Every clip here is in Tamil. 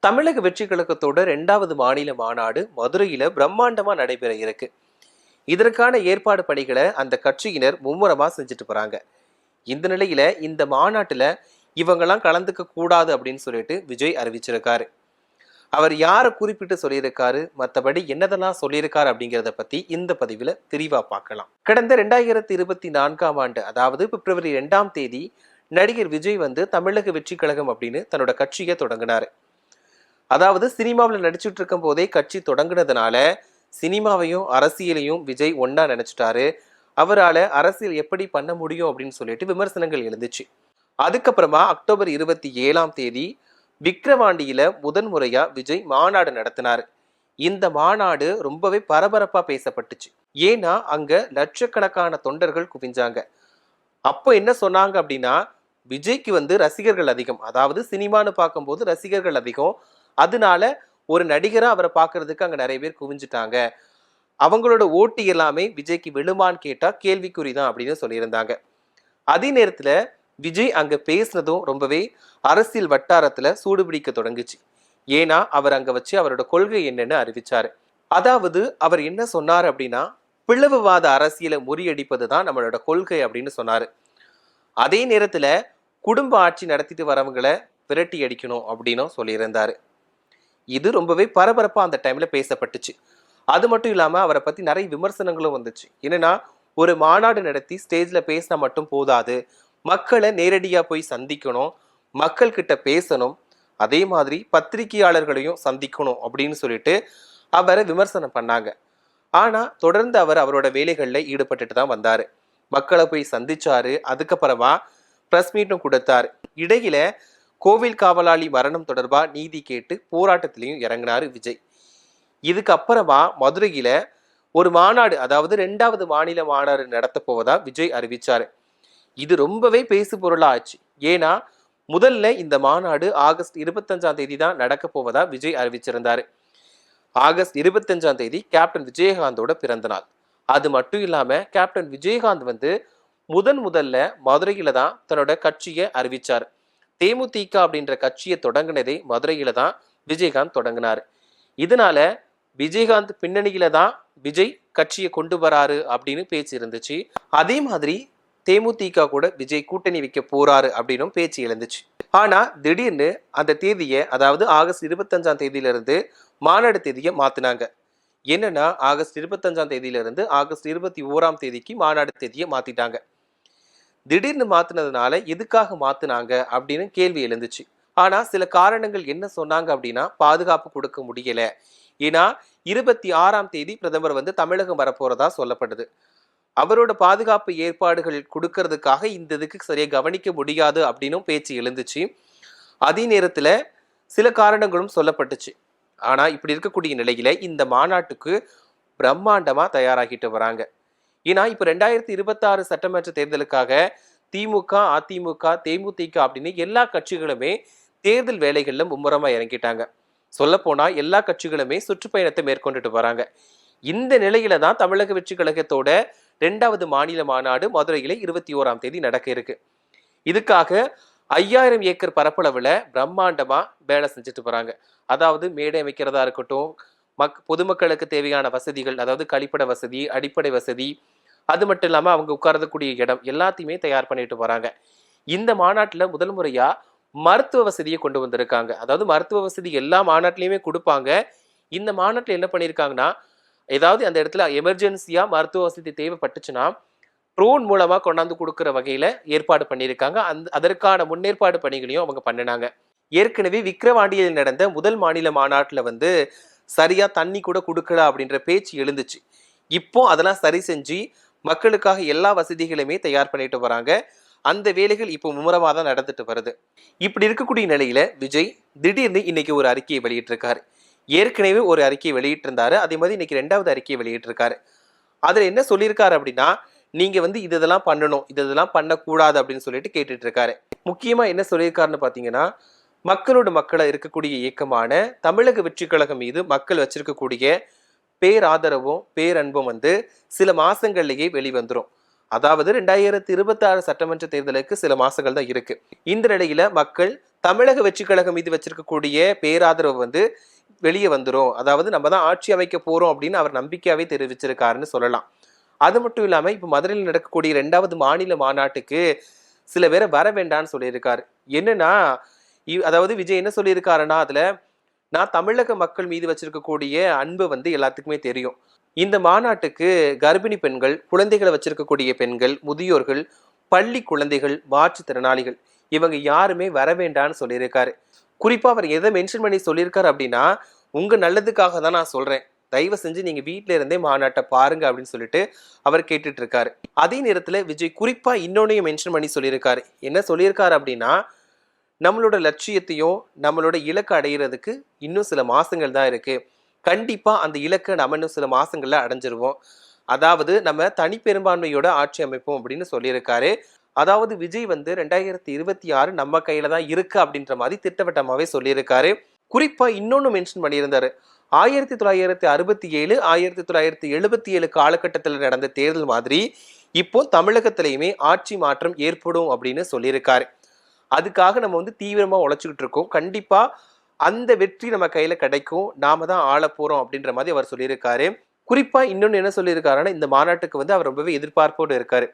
தமிழக வெற்றி கழகத்தோட 2வது மாநில மாநாடு மதுரையில பிரம்மாண்டமா நடைபெற இருக்கு. இதற்கான ஏற்பாடு பணிகளை அந்த கட்சியினர் மும்முரமா செஞ்சுட்டு போறாங்க. இந்த நிலையில இந்த மாநாட்டுல இவங்கெல்லாம் கலந்துக்க கூடாது அப்படின்னு சொல்லிட்டு விஜய் அறிவிச்சிருக்காரு. அவர் யாரை குறிப்பிட்டு சொல்லியிருக்காரு, மற்றபடி என்னதெல்லாம் சொல்லியிருக்காரு அப்படிங்கிறத பத்தி இந்த பதிவுல விரிவா பார்க்கலாம். கடந்த 2024ஆம் ஆண்டு, அதாவது பிப்ரவரி 2ஆம் தேதி நடிகர் விஜய் வந்து தமிழக வெற்றி கழகம் அப்படின்னு தன்னோட கட்சியை தொடங்கினாரு. அதாவது சினிமாவில் நடிச்சுட்டு இருக்கும் போதே கட்சி தொடங்குனதுனால சினிமாவையும் அரசியலையும் விஜய் ஒன்னா நினைச்சிட்டாரு. அவரால் அரசியல் எப்படி பண்ண முடியும் அப்படின்னு சொல்லிட்டு விமர்சனங்கள் எழுந்துச்சு. அதுக்கப்புறமா அக்டோபர் 27ஆம் தேதி விக்கிரவாண்டியில முதன்முறையா விஜய் மாநாடு நடத்தினார். இந்த மாநாடு ரொம்பவே பரபரப்பா பேசப்பட்டுச்சு. ஏன்னா அங்க லட்சக்கணக்கான தொண்டர்கள் குவிஞ்சாங்க. அப்போ என்ன சொன்னாங்க அப்படின்னா, விஜய்க்கு வந்து ரசிகர்கள் அதிகம், அதாவது சினிமான்னு பார்க்கும்போது ரசிகர்கள் அதிகம், அதனால ஒரு நடிகரா அவரை பார்க்கறதுக்கு அங்க நிறைய பேர் குவிஞ்சுட்டாங்க, அவங்களோட ஓட்டு எல்லாமே விஜய்க்கு விழுமான்னு கேட்டா கேள்விக்குறிதான் அப்படின்னு சொல்லியிருந்தாங்க. அதே நேரத்துல விஜய் அங்க பேசுனதும் ரொம்பவே அரசியல் வட்டாரத்துல சூடுபிடிக்க தொடங்குச்சு. ஏன்னா அவர் அங்க வச்சு அவரோட கொள்கை என்னன்னு அறிவிச்சாரு. அதாவது அவர் என்ன சொன்னார் அப்படின்னா, பிளவுவாத அரசியலை முறியடிப்பது தான் நம்மளோட கொள்கை அப்படின்னு சொன்னாரு. அதே நேரத்துல குடும்ப ஆட்சி நடத்திட்டு வரவங்களை விரட்டி அடிக்கணும் அப்படின்னும் சொல்லியிருந்தாரு. இது ரொம்பவே பரபரப்பா அந்த டைம்ல பேசப்பட்டுச்சு. அது மட்டும் இல்லாம அவரை பத்தி நிறைய விமர்சனங்களும் வந்துச்சு. என்னன்னா, ஒரு மாநாடு நடத்தி ஸ்டேஜ்ல பேசினா மட்டும் போதாது, மக்களை நேரடியா போய் சந்திக்கணும், மக்கள் கிட்ட பேசணும், அதே மாதிரி பத்திரிகையாளர்களையும் சந்திக்கணும் அப்படின்னு சொல்லிட்டு அவரை விமர்சனம் பண்ணாங்க. ஆனா தொடர்ந்து அவர் அவரோட வேலைகள்ல ஈடுபட்டுட்டு தான் வந்தாரு. மக்களை போய் சந்திச்சாரு. அதுக்கப்புறமா பிரஸ் மீட்டும் கொடுத்தாரு. இடையில கோவில் காவலாளி மரணம் தொடர்பா நீதி கேட்டு போராட்டத்திலையும் இறங்கினாரு விஜய். இதுக்கு அப்புறமா மதுரையில ஒரு மாநாடு, அதாவது 2வது மாநில மாநாடு நடத்த போவதா விஜய் அறிவிச்சாரு. இது ரொம்பவே பேசு பொருளா ஆச்சு. ஏன்னா முதல்ல இந்த மாநாடு ஆகஸ்ட் 25ஆம் தேதி தான் நடக்க போவதா விஜய் அறிவிச்சிருந்தாரு. ஆகஸ்ட் 25ஆம் தேதி கேப்டன் விஜயகாந்தோட பிறந்த நாள். அது மட்டும் இல்லாம கேப்டன் விஜயகாந்த் வந்து முதல்ல மதுரையில தான் தன்னோட கட்சியை அறிவிச்சாரு. தேமுதிக அப்படின்ற கட்சியை தொடங்கினதே மதுரையில தான் விஜயகாந்த் தொடங்கினாரு. இதனால விஜயகாந்த் பின்னணியில தான் விஜய் கட்சியை கொண்டு வராரு அப்படின்னு பேச்சு இருந்துச்சு. அதே மாதிரி தேமுதிக கூட விஜய் கூட்டணி வைக்க போறாரு அப்படின்னும் பேச்சு எழுந்துச்சு. ஆனா திடீர்னு அந்த தேதியை, அதாவது ஆகஸ்ட் 25ஆம் தேதியிலிருந்து மாநாடு தேதியை மாத்தினாங்க. என்னன்னா, ஆகஸ்ட் 25ஆம் தேதியிலிருந்து ஆகஸ்ட் 21ஆம் தேதிக்கு மாநாடு தேதியை மாத்திட்டாங்க. திடீர்னு மாத்தினதுனால எதுக்காக மாத்தினாங்க அப்படின்னு கேள்வி எழுந்துச்சு. ஆனா சில காரணங்கள் என்ன சொன்னாங்க அப்படின்னா, பாதுகாப்பு கொடுக்க முடியல. ஏன்னா 26ஆம் தேதி பிரதமர் வந்து தமிழகம் வரப்போறதா சொல்லப்படுது. அவரோட பாதுகாப்பு ஏற்பாடுகள் கொடுக்கறதுக்காக இந்த இதுக்கு சரியா கவனிக்க முடியாது அப்படின்னும் பேச்சு எழுந்துச்சு. அதே நேரத்துல சில காரணங்களும் சொல்லப்பட்டுச்சு. ஆனா இப்படி இருக்கக்கூடிய நிலையில இந்த மாநாட்டுக்கு பிரம்மாண்டமா தயாராகிட்டு வராங்க. ஏன்னா இப்ப 2026 சட்டமன்ற தேர்தலுக்காக திமுக, அதிமுக, தேமுதிக அப்படின்னு எல்லா கட்சிகளுமே தேர்தல் வேலைகள்ல மும்முரமா இறங்கிட்டாங்க. சொல்ல போனா எல்லா கட்சிகளுமே சுற்றுப்பயணத்தை மேற்கொண்டுட்டு வராங்க. இந்த நிலையில தான் தமிழக வெற்றி கழகத்தோட 2வது மாநில மாநாடு மதுரையில 21ஆம் தேதி நடக்க இருக்கு. இதுக்காக 5000 ஏக்கர் பரப்பளவுல பிரம்மாண்டமா வேலை செஞ்சுட்டு போறாங்க. அதாவது மேடை அமைக்கிறதா இருக்கட்டும், பொதுமக்களுக்கு தேவையான வசதிகள், அதாவது கழிப்பட வசதி, அடிப்படை வசதி, அது மட்டும் இல்லாம அவங்க உட்கார்றதுக்கூடிய இடம் எல்லாத்தையுமே தயார் பண்ணிட்டு வராங்க. இந்த மாநாட்டுல முதல் முறையா மருத்துவ வசதியை கொண்டு வந்திருக்காங்க. அதாவது மருத்துவ வசதி எல்லா மாநாட்டிலையுமே கொடுப்பாங்க. இந்த மாநாட்டில் என்ன பண்ணியிருக்காங்கன்னா, ஏதாவது அந்த இடத்துல எமர்ஜென்சியா மருத்துவ வசதி தேவைப்பட்டுச்சுன்னா ட்ரோன் மூலமா கொண்டாந்து கொடுக்குற வகையில ஏற்பாடு பண்ணியிருக்காங்க. அதற்கான முன்னேற்பாடு பணிகளையும் அவங்க பண்ணினாங்க. ஏற்கனவே விக்கிரவாண்டியில் நடந்த முதல் மாநில மாநாட்டுல வந்து சரியா தண்ணி கூட கொடுக்கல அப்படின்ற பேச்சு எழுந்துச்சு. இப்போ அதெல்லாம் சரி செஞ்சு மக்களுக்காக எல்லா வசதிகளுமே தயார் பண்ணிட்டு வராங்க. அந்த வேலைகள் இப்போ மும்முரமாக தான் நடந்துட்டு வருது. இப்படி இருக்கக்கூடிய நிலையில விஜய் திடீர்னு இன்னைக்கு ஒரு அறிக்கையை வெளியிட்டிருக்காரு. ஏற்கனவே ஒரு அறிக்கையை வெளியிட்டிருந்தாரு. அதே மாதிரி இன்னைக்கு 2வது அறிக்கையை வெளியிட்டிருக்காரு. அதுல என்ன சொல்லியிருக்காரு அப்படின்னா, நீங்க வந்து இதெல்லாம் பண்ணணும், இதெல்லாம் பண்ணக்கூடாது அப்படின்னு சொல்லிட்டு கேட்டுட்டு இருக்காரு. முக்கியமா என்ன சொல்லியிருக்காருன்னு பாத்தீங்கன்னா, மக்களோட மக்களா இருக்கக்கூடிய இயக்கமான தமிழக வெற்றி கழகம் மீது மக்கள் வச்சிருக்கக்கூடிய பேராதரவும் பேரன்பும் வந்து சில மாசங்கள்லயே வெளிவந்துரும். அதாவது 2026 சட்டமன்ற தேர்தலுக்கு சில மாசங்கள் தான் இருக்கு. இந்த நிலையில மக்கள் தமிழக வெற்றி கழகம் மீது வச்சிருக்கக்கூடிய பேராதரவு வந்து வெளியே வந்துரும், அதாவது நம்ம தான் ஆட்சி அமைக்க போறோம் அப்படின்னு அவர் நம்பிக்கையாவே தெரிவிச்சிருக்காருன்னு சொல்லலாம். அது மட்டும் இல்லாம இப்ப மதுரையில் நடக்கக்கூடிய 2வது மாநில மாநாட்டுக்கு சில பேரை வர வேண்டாம்னு சொல்லியிருக்காரு. என்னன்னா அதாவது விஜய் என்ன சொல்லியிருக்காருன்னா, அதுல நான் தமிழக மக்கள் மீது வச்சிருக்கக்கூடிய அன்பு வந்து எல்லாத்துக்குமே தெரியும். இந்த மாநாட்டுக்கு கர்ப்பிணி பெண்கள், குழந்தைகளை வச்சிருக்கக்கூடிய பெண்கள், முதியோர்கள், பள்ளி குழந்தைகள், மாற்றுத்திறனாளிகள் இவங்க யாருமே வர வேண்டாம்னு சொல்லியிருக்காரு. குறிப்பா அவர் எதை மென்ஷன் பண்ணி சொல்லியிருக்காரு அப்படின்னா, உங்க நல்லதுக்காக தான் நான் சொல்றேன், தயவு செஞ்சு நீங்க வீட்டில இருந்தே மாநாட்டை பாருங்க அப்படின்னு சொல்லிட்டு அவர் கேட்டுட்டு இருக்காரு. அதே நேரத்துல விஜய் குறிப்பா இன்னொன்னையும் மென்ஷன் பண்ணி சொல்லியிருக்காரு. என்ன சொல்லியிருக்காரு அப்படின்னா, நம்மளோட லட்சியத்தையும் நம்மளோட இலக்கை அடையிறதுக்கு இன்னும் சில மாசங்கள் தான் இருக்கு. கண்டிப்பா அந்த இலக்கை நம்ம இன்னும் சில மாசங்கள்ல அடைஞ்சிருவோம். அதாவது நம்ம தனிப்பெரும்பான்மையோட ஆட்சி அமைப்போம் அப்படின்னு சொல்லியிருக்காரு. அதாவது விஜய் வந்து 2026 நம்ம கையில தான் இருக்கு அப்படின்ற மாதிரி திட்டவட்டமாவே சொல்லியிருக்காரு. குறிப்பா இன்னொன்னு மென்ஷன் பண்ணியிருந்தாரு. 1967 1977 காலகட்டத்தில் நடந்த தேர்தல் மாதிரி இப்போ தமிழகத்திலையுமே ஆட்சி மாற்றம் ஏற்படும் அப்படின்னு சொல்லியிருக்காரு. அதுக்காக நம்ம வந்து தீவிரமா உழைச்சிக்கிட்டு இருக்கோம். கண்டிப்பா அந்த வெற்றி நம்ம கையில கிடைக்கும், நாம தான் ஆள போறோம் அப்படின்ற மாதிரி அவர் சொல்லியிருக்காரு. குறிப்பா இன்னொன்னு என்ன சொல்லியிருக்காருன்னா, இந்த மாநாட்டுக்கு வந்து அவர் ரொம்பவே எதிர்பார்ப்போடு இருக்காரு.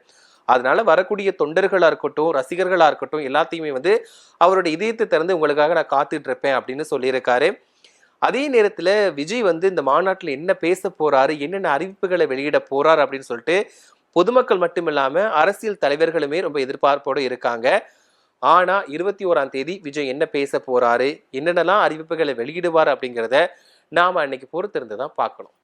அதனால வரக்கூடிய தொண்டர்களா இருக்கட்டும், ரசிகர்களா இருக்கட்டும், எல்லாத்தையுமே வந்து அவரோட இதயத்தை திறந்து உங்களுக்காக நான் காத்துட்டு இருப்பேன் அப்படின்னு சொல்லியிருக்காரு. அதே நேரத்துல விஜய் வந்து இந்த மாநாட்டுல என்ன பேச போறாரு, என்னென்ன அறிவிப்புகளை வெளியிட போறாரு அப்படின்னு சொல்லிட்டு பொதுமக்கள் மட்டும் இல்லாம அரசியல் தலைவர்களுமே ரொம்ப எதிர்பார்ப்போடு இருக்காங்க. ஆனா 21ஆம் தேதி விஜய் என்ன பேச போறாரு, என்னென்னலாம் அறிவிப்புகளை வெளியிடுவார் அப்படிங்கிறத நாம அன்னைக்கு பொறுத்திருந்து தான் பார்க்கணும்.